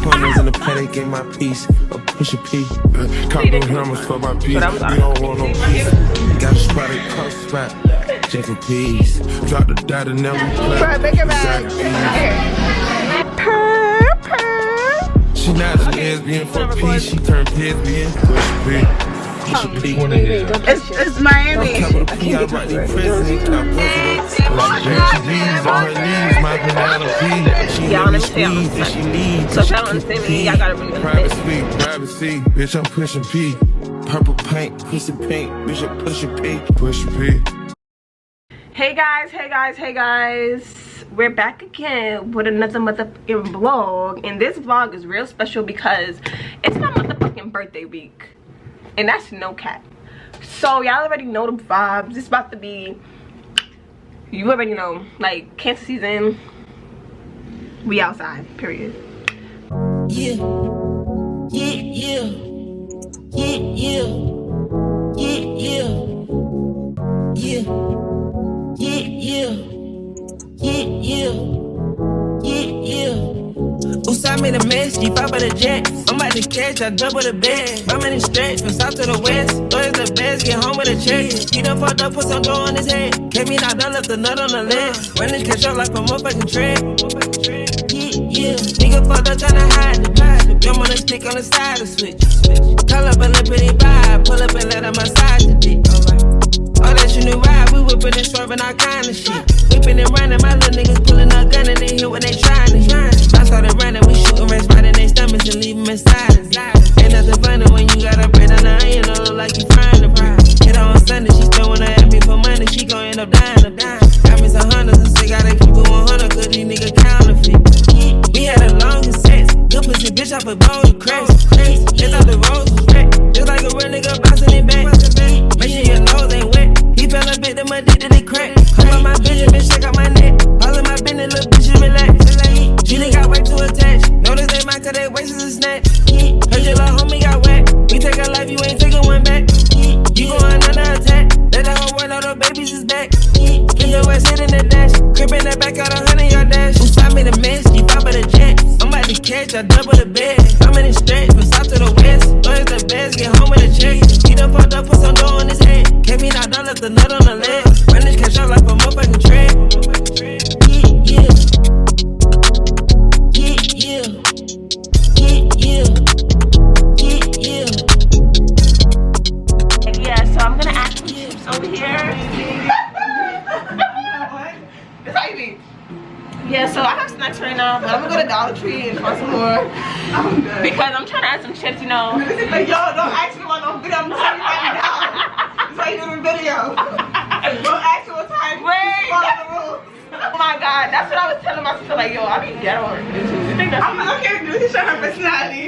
Pointers in the paddock, ain't my piece. A push a P. Copper hammers for my piece. You don't want no peace. Got a spot at Puff Spot. Check for peace. Drop the dot and never play. Make it back. She not a lesbian for peace. She turned lesbian. Push a P. It's Miami. Y'all understand? So if y'all don't understand me, y'all gotta really understand. Privacy, bitch, I'm pushing P. Purple paint, pussy pink, bitch, I'm pushing P. Pushing P. Hey guys, we're back again with another motherfucking vlog, and this vlog is real special because it's my motherfucking birthday week. And that's no cap. So y'all already know the vibes. It's about to be, you already know, like Cancer season. We outside, period. Yeah. Usai made a mess, G5 by the jet. I'm about to catch, I double the bed. I'm in the stretch, from south to the west. Lawyers the best, get home with a check. He done fucked up, put some dough on his head. Came me knocked down, left the nut on the lid. Run this catch up like a motherfucking tread. Yeah. Nigga fucked up tryna hide the vibe. Drum on the stick on the side of switch. Call up a little pretty vibe. Pull up and let him massage the dick. All that you knew ride, we whipping and swerving all kind of shit. Whipping and running, my little niggas pulling up gun and they hit when they trying to hit. I started running, we shooting rats right in their stomachs and leave them inside. Ain't nothing funny when you got a bread on the onion, look like you frying the bread. Hit her on Sunday, she still wanna ask me for money, she gon' end up dying. Got me some hundreds and still gotta keep it 100, cause these niggas counterfeit. We had a long sex, good pussy bitch off a bowl of cracks. They thought the rose was wrecked, just like a real nigga bouncing it back. Make sure your nose ain't wet. He fell a victim, addicted to crack. Come on my bitch, bitch, check out my neck. All of my business, little bitch, you relax. She done got way too attached. Notice they might cut their waist as a snatch. Heard your little homie got wet. We take a life, you ain't taking one back. You going under attack. Let the whole world know the babies is back. Spin your ass hit in the dash. Crib in that back, got 100 your dash. Usai made a mess, G5 by the jet. I'm about to catch, I double the bed. I'm in the stretch, from south to the west. Lawyers the best, get home with a check. He done fucked up, put some dough on his head. Came me knocked down, left the nut on the lid. Run this catch up like a motherfucking tread. Yeah, so I'm gonna ask some chips over here. It's how you be. Yeah, so I have snacks right now, but I'm gonna go to Dollar Tree and find some more. Because I'm trying to add some chips, you know. Like, yo, don't ask me about no video. I'm telling you right now. That's how you do the video. Don't ask me what time. Wait. Follow the rules. Oh my god, that's what I was telling my sister, like, yo, I be ghetto on YouTube. You think that's I'm like, okay, dude, show her personality.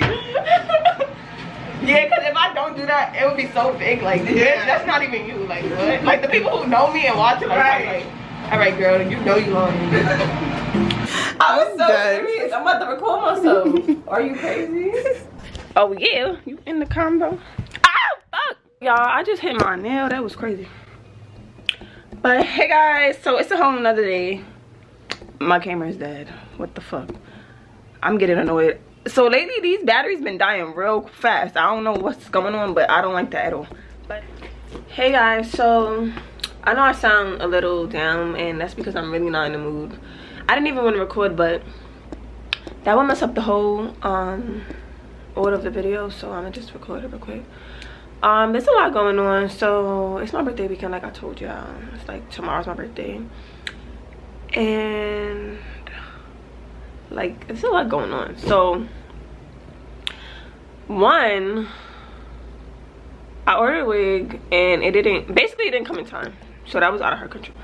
Yeah, because if I don't do that, it would be so big. Like, bitch, that's not even you. Like, what? Like, the people who know me and watch it, like, Right. all right, girl, you know you lying. I was so serious. I'm about to record myself. Are you crazy? Oh, yeah. You in the combo? Ah, fuck. Y'all, I just hit my nail. That was crazy. But, hey, guys. So, it's a whole nother day. My camera's dead. What the fuck? I'm getting annoyed. So, lately, these batteries been dying real fast. I don't know what's going on, but I don't like that at all. But, hey, guys. So, I know I sound a little down, and that's because I'm really not in the mood. I didn't even want to record, but that would mess up the whole order of the video, so I'm gonna just record it real quick. There's a lot going on. So it's my birthday weekend, like I told y'all. It's like tomorrow's my birthday, and like there's a lot going on. So one, I ordered a wig and it didn't come in time, so that was out of her control.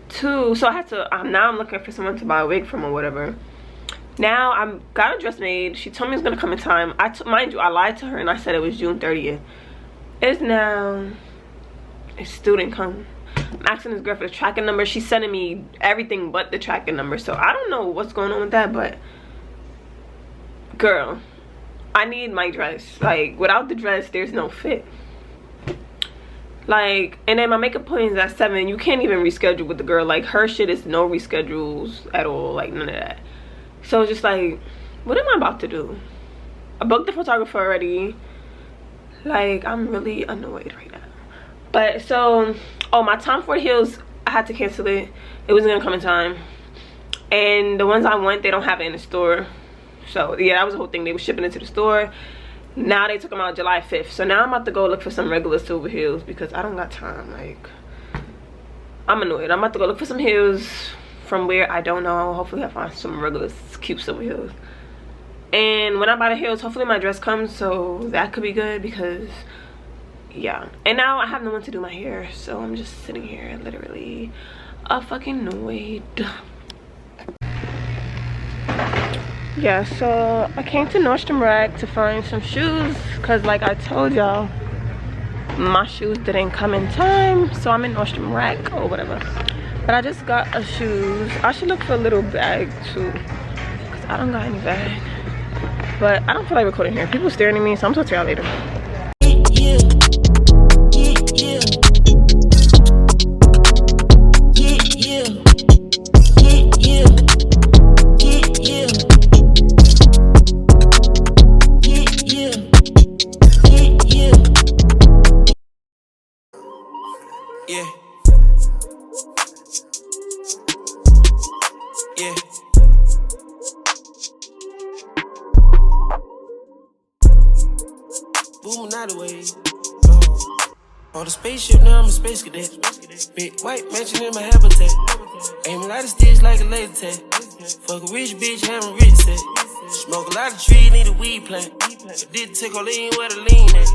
Two, so I had to now I'm looking for someone to buy a wig from or whatever. Now I got a dress made. She told me it's gonna come in time. Mind you, I lied to her and I said it was June 30th. It still didn't come. I'm asking this girl for the tracking number. She's sending me everything but the tracking number, so I don't know what's going on with that. But girl, I need my dress. Like, without the dress, there's no fit. Like, and then my makeup appointment is at 7. You can't even reschedule with the girl. Like, her shit is no reschedules at all. Like, none of that. So it's just like, what am I about to do? I booked the photographer already. Like, I'm really annoyed right now. But so, oh, my Tom Ford heels, I had to cancel it. It wasn't gonna come in time. And the ones I want, they don't have it in the store. So yeah, that was the whole thing. They were shipping it to the store. Now they took them out July 5th. So now I'm about to go look for some regular silver heels because I don't got time. Like, I'm annoyed. I'm about to go look for some heels from where I don't know. Hopefully I find some regular cute silver heels. And when I buy the heels, hopefully my dress comes, so that could be good because yeah. And now I have no one to do my hair, so I'm just sitting here literally fucking annoyed. Yeah, so I came to Nordstrom Rack to find some shoes because like I told y'all, my shoes didn't come in time, so I'm in Nordstrom Rack or whatever. But I just got a shoes. I should look for a little bag too because I don't got any bag. But I don't feel like recording here. People staring at me, so I'm gonna tell y'all later. Yeah. Yeah. Booming out of way. On the spaceship, now I'm a space cadet. Big white mansion in my habitat. Aim a lot of sticks like a laser tag. Fuck a rich bitch, having rich set. Smoke a lot of trees, need a weed plant. Did take a lean where the lean at.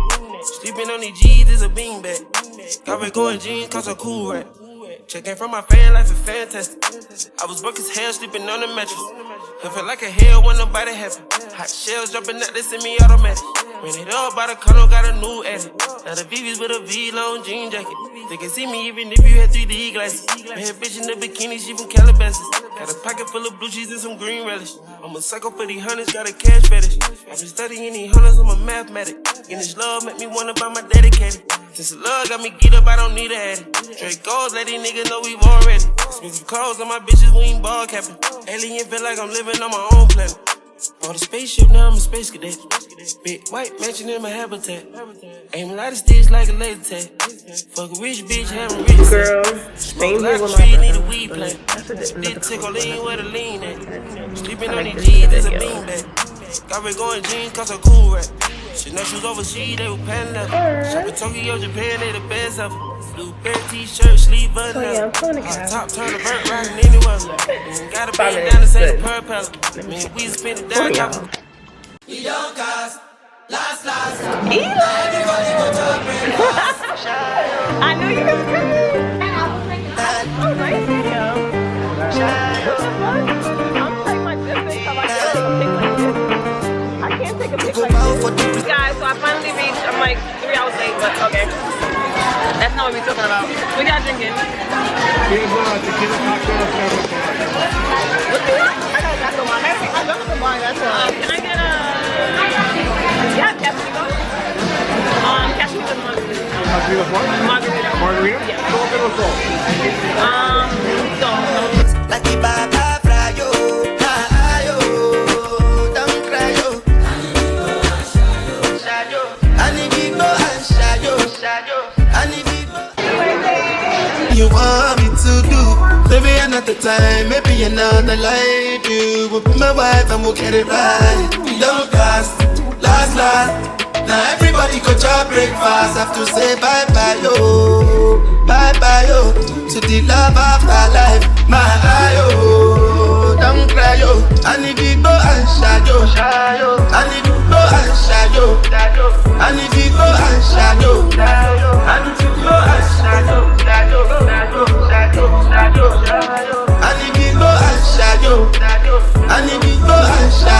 Sleeping on these G's is a beanbag. Got me going jeans cause I'm cool right. Checking from my fan life is fantastic. I was broke as hell sleeping on the mattress. I felt like a hell when nobody happy. Hot shells jumping out, they send me automatic. Ran it up by the color, got a new edit. Now the VV's with a V-long jean jacket. They can see me even if you had 3D glasses. Bad bitch in the bikini, she from Calabasas. Got a pocket full of blue cheese and some green relish. I'm a psycho for these hundreds, got a cash fetish. I've been studying these hundreds, I'm a mathematic. And this love make me wanna buy my dedicated. Since the love got me get up, I don't need a addy. Straight goals, let these niggas know we've already. Expensive clothes on my bitches, we ain't ball capping. Alien feel like I'm living on my own planet. On the spaceship, now I'm a space cadet. Big white mansion in my habitat. Aim a lot of sticks like a laser tag. Fuck a rich bitch, having rich girl. Smoke a lot of trees, need a weed plant. Did take a lean where the lean at. Sleeping on these G's, there's a beanbag. Got me going jeans cause I'm cool right. She know she was overseas, they were panning up. Shopping Tokyo, Japan, they the best of it. Blue bear t-shirt, sleeve button up. Top turn the vert, rockin' anywhere. Gotta bend down the same propeller. Man, we spin it down, y'all. We don't cast, last. Everybody go to break fast. I knew you was good. Oh, nice video. What the fuck? I'm like my distance, so I can't take a pic like this. I can't take a pic like this. Guys, so I finally reached, I'm like 3 hours late, but okay. That's not what we're talking about. What y'all drinking? What do you want? I got a glass of wine. I love the wine, that's why. Can I get a... Yeah, Casamigos. Casamigos margarita. Casamigos what? Margarita. Margarita? Yeah. ¿Cómo te gustó? Like the Baba Frayo, Ayo, don't cry, yo. You want me to do? Maybe another time, maybe another life. You will be my wife and we'll get it right. Don't cast, last. Now everybody go to breakfast. Have to say bye-bye, yo, to the love of my life. My ayo, don't cry, yo. I need to go and shadow. I need to go and shadow. I need to go and shadow. I need to go and shadow. I need to go and shadow. I need to go and shadow. I need to go and shadow.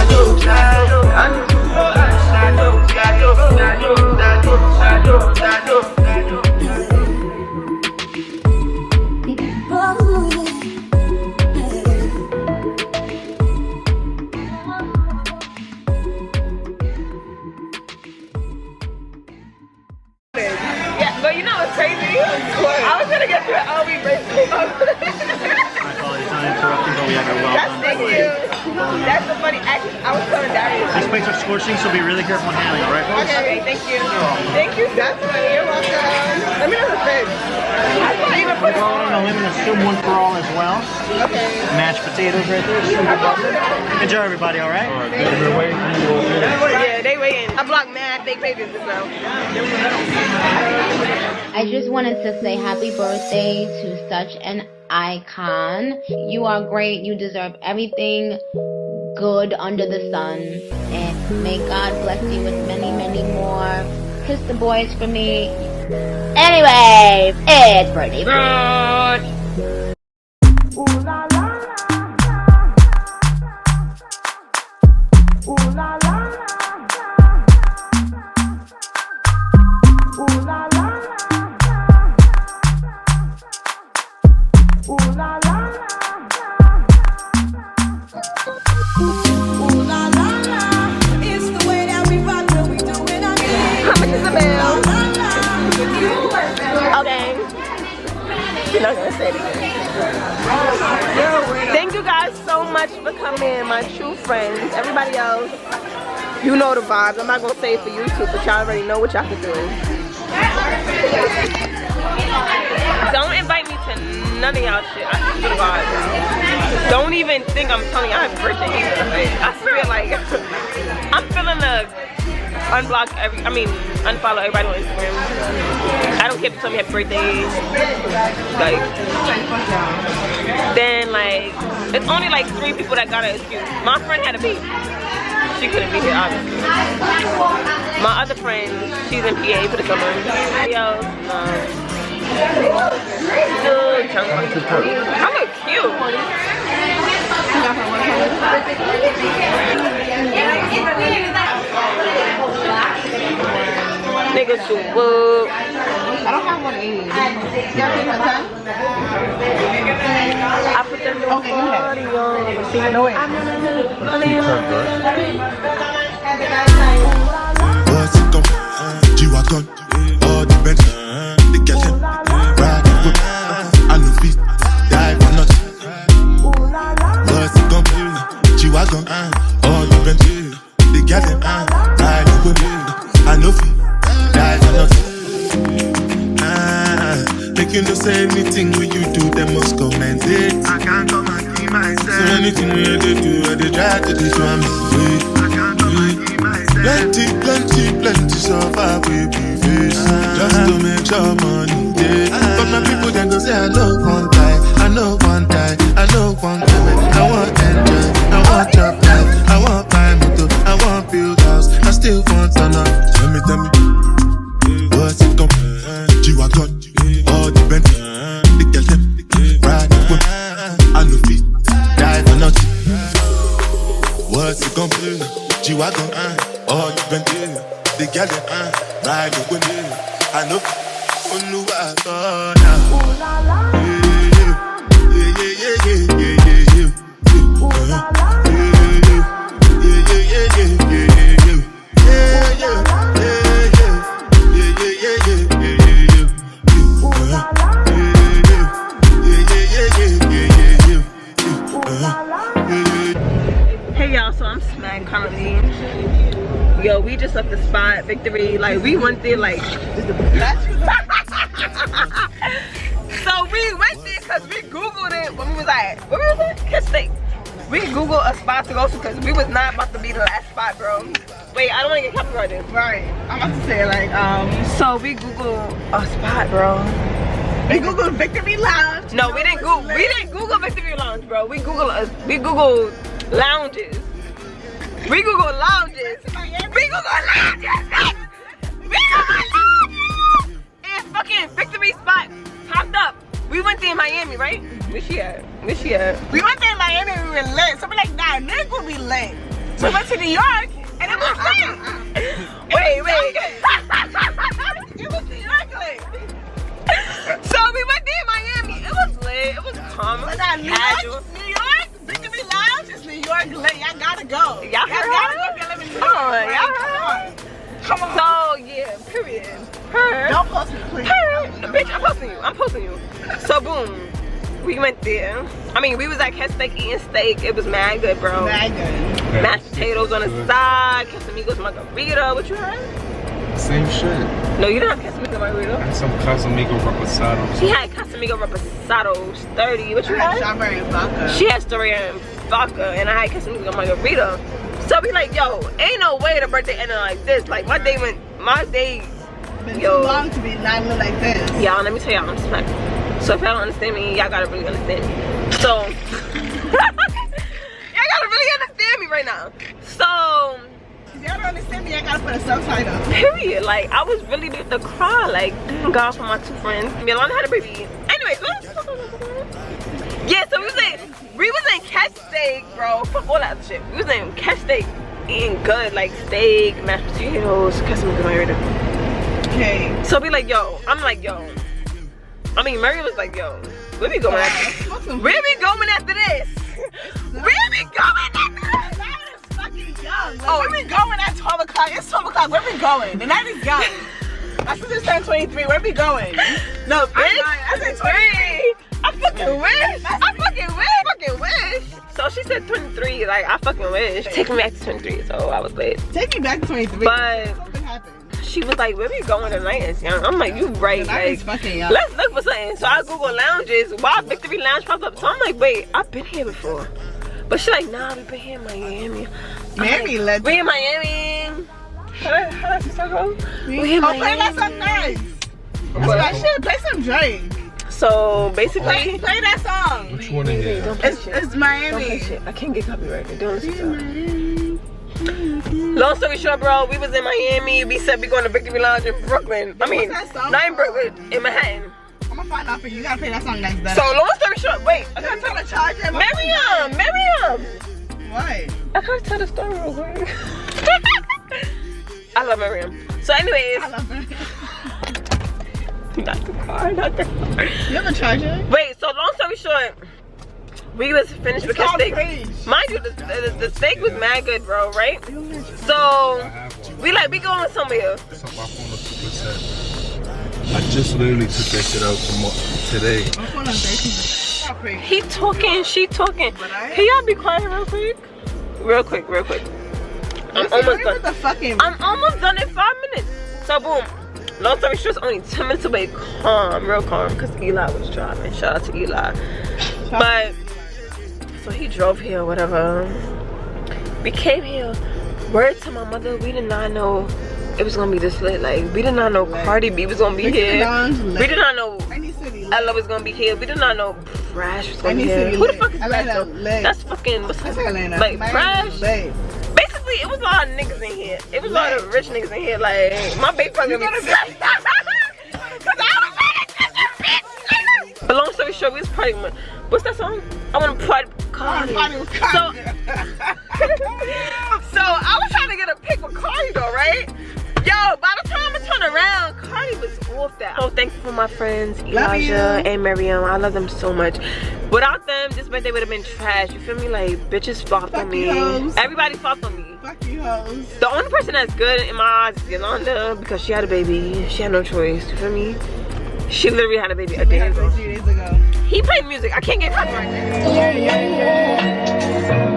That's the funny action. I was telling Darius. These plates are scorching, so be really careful in handling, alright? Okay, thank you. Thank you. That's funny. You're welcome. Let me know the fish. I thought you even put We're going on a lemon assume one for all as well. Okay. Mashed potatoes right there. Enjoy everybody, alright? Yeah, they waiting. I blocked mad fake pages just now. I just wanted to say happy birthday to such an icon. You are great. You deserve everything good under the sun. And may God bless you with many, many more. Kiss the boys for me. Anyways, it's birthday brunch. Ooh la la la. Ooh la la la. Ooh la la la. Ooh la la la. Ooh la la la. It's the way that we rock when we do it again. How much is the bill? Okay. You're not gonna say it again. Thank you guys so much for coming, my true friends. Everybody else, you know the vibes. I'm not gonna say it for YouTube, but y'all already know what y'all can do. Don't invite me to none of y'all shit. I swear to God. Don't even think I'm telling y'all happy birthday either. I feel like I'm feeling the unfollow everybody on Instagram. I don't care if you tell me happy birthday. Like, then like, it's only like 3 people that got an excuse. My friend had a baby. She couldn't be here, obviously. My other friend, she's in PA for the summer. Yo, I look cute. Niggas too whoop. I don't have one of these. You got me for 10? I put the new body on. See, you know it. What's it gon' G-Wagon, all the Benz, the girls them ride the whip. I know feet, die for nothing. What's it gon' G-Wagon, all the Benz, the girls them ride the whip. I know feet, die for nothing. Make you know say anything when you do, them must commend it. I can't come and see myself. So anything when they do, they try to destroy me. Plenty so far we be face. Just to make sure money day. But my people then go say I know one time, I know one time, I know one time. I want enjoy, I want job life, I want buy motor, I want build house, I still want to know. Tell me, what's it gon' G-Wagon, all the Benz, the girls them ride the whip. I know feet, die for nothing. What's it gon' G-Wagon, all the Benz, the girls them ride the whip. I know, only what I thought now. Hey y'all, so I'm smacked currently. Yo, we just left the spot, Victory. Like, we went there like the best. So we went there because we Googled it when we was at, where we was at? Kiss Steak. We Googled a spot to go to because we was not about to be the last spot, bro. Wait, I don't want to get copyrighted. Right. I'm about to say like, so we Googled a spot, bro. We Googled Victory Lounge. No, we didn't Google Victory Lounge, bro. We Googled lounges. We Googled lounges. We Googled lounges. We Googled lounges. And fucking Victory spot popped up. We went there in Miami, right? Where she at? We went there in Miami and we were lit. So we're like, nah, nigga will be lit. So we went to New York and it was lit. Wait. It was New York lit. So we went there in Miami. It was lit. It was calm. It was casual. New York, Victory Lounge is New York lit. Y'all gotta go. Y'all gotta go if y'all live in New York. Come on. So yeah, period. Don't post me, please. Bitch, I'm posting you. So boom. we went there. I mean, we was at Catsteak eating steak. It was mad good, bro. Mad good. Mashed potatoes on the side, Casamigos margarita. What you had? Same shit. No, you didn't have Casamigos margarita. And some Casamigo reposados. She had Casamigo reposados 30. What you had? Strawberry and vodka. She had strawberry and vodka, and I had Casamigos margarita. So we like, yo, ain't no way the birthday ended like this. Like my day Been too long to be not look like this. Y'all, let me tell y'all, I'm smack. So if y'all don't understand me, y'all gotta really understand me. So y'all gotta really understand me right now. So if y'all don't understand me, I gotta put a subtitle. period. Like I was really about to cry. Like thank God for my two friends. Milana had a baby. Anyways, yeah. So we was in Catsteak, bro. Fuck all that shit. We was in Catsteak eating good, like steak, mashed potatoes, Casamigos margarita. Okay. So we like, yo. I'm like, yo. I mean, Mary was like, yo, where we going after this? Where we going after this? Where we going after this? Oh, where we going at 12 o'clock? It's 12 o'clock. Where we going? The night is young. My sister's turned 23. Where we going? No, bitch. I said 23. I fucking wish. I fucking wish. So she said 23. Like, I fucking wish. Take me back to 23. So I was late. Take me back to 23. But something happened. she was like, where we going tonight is young. I'm like, you right. The night Like, is fucking young. let's look for something. So I Google lounges. Why Victory Lounge popped up? So I'm like, wait, I've been here before. But she like, nah, we been here in Miami. Miami, let's. We in Miami. How does that go? We in Miami. Play that song nice. That's my shit. Play some Drake. So basically, Play that song. Which one is it? don't play shit. It's Miami. Don't play shit. I can't get copyrighted. Don't listen to it. Long story short, bro, we was in Miami. We said we going to Victory Lounge in Brooklyn. I mean, What's that song not in called? Brooklyn, in Manhattan. I'm gonna find out for you. You gotta play that song next better. So long story short, wait, I gotta tell the charger. Miriam. What? I gotta tell the story real quick. I love Miriam. So anyways, I love her. not the car. You have a charger? Wait, so long story short, we was finished with steak. Mind you, the steak was mad good, bro, right? So we going somewhere. I just literally took that shit out today. My phone is 13. He talking, she talking. Can y'all be quiet real quick? Real quick. I'm almost done. I'm almost done in 5 minutes. So boom. Long story short, it's only 10 minutes away. Calm, real calm, because Eli was driving. Shout out to Eli. But so he drove here, whatever. We came here. Word to my mother, we did not know it was gonna be this lit. Like, we did not know Cardi B was gonna be here. We did not know Ella was gonna be here. We did not know Prash was gonna be here. Who the fuck is Prash? That's fucking, what's that? Like, Prash? Basically, it was a lot of niggas in here. It was a lot of rich niggas in here. Like, my baby fucking gonna be But long story short, we was partying with, what's that song? I wanna party with Cardi. So I was trying to get a pic with Cardi though, right? Yo, by the time I turned around, Cardi was off that. So thankful for my friends, Elijah and Miriam. I love them so much. Without them, this birthday would have been trash. You feel me? Like, bitches flopped on me. Everybody flopped on me. Fuck you, hoes. The only person that's good in my eyes is Yolanda, because she had a baby. She had no choice. You feel me? She literally had a baby a day ago. 3 days ago. He played music. I can't get copyrighted. Yeah.